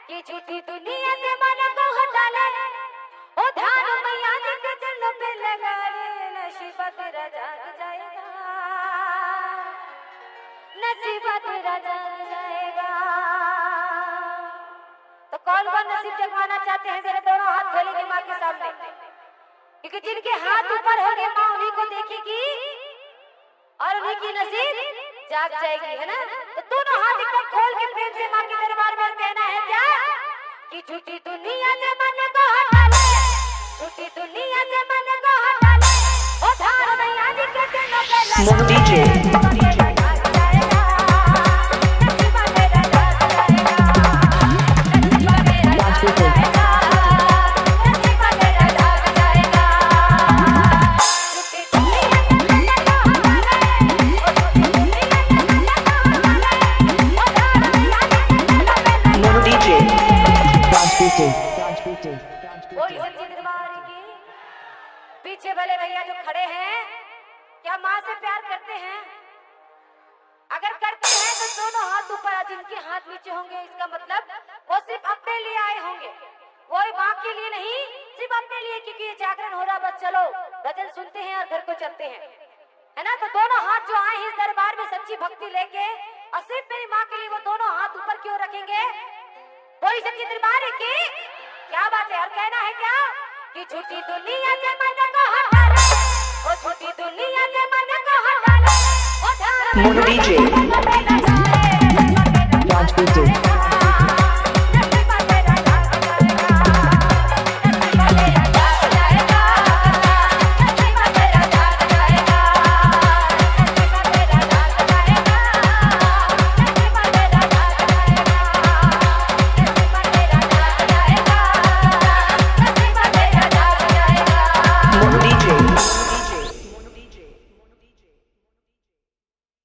कि झूठी दुनिया से मन को हटा ले, ओ ध्यान मैया जी के चरणों पे लगा ले, नसीब तेरा जाग जाएगा, नसीब तेरा जाग जाएगा। तो कौन कौन नसीब जगवाना चाहते हैं, मेरे दोनों हाथ खोलेंगे माँ के सामने, क्योंकि जिनके हाथ ऊपर होंगे माँ उन्हीं को देखेगी और उन्हीं की नसीब जाग जाएगी, है ना। तो दोनों हाथ एकदम खोल के प्रेम से माँ के दरबार में कहना है क्या कि झूठी दुनिया से मन को हटा ले, झूठी दुनिया से मन को हटा ले, ओ धार मैया जी के चरणों पे लगा ले, पीछे भले भैया जो खड़े हैं क्या माँ से प्यार करते हैं? अगर करते हैं तो दोनों हाथ ऊपर, जिनके हाथ नीचे होंगे इसका मतलब वो सिर्फ अपने लिए आए होंगे, वो माँ के लिए नहीं, सिर्फ अपने लिए, क्योंकि ये जागरण हो रहा। बस चलो भजन सुनते हैं और घर को चलते हैं, है ना। तो दोनों हाथ जो आए हैं इस दरबार में सच्ची भक्ति लेके और सिर्फ मेरी माँ के लिए, वो दोनों हाथ ऊपर क्यों रखेंगे? बोली सच्ची दरबार की क्या बात है। और कहना है क्या कि झूठी दुनिया से मन को हटा ले, ओ झूठी दुनिया से मन को हटा ले, ओ ध्यान मोनो डीजे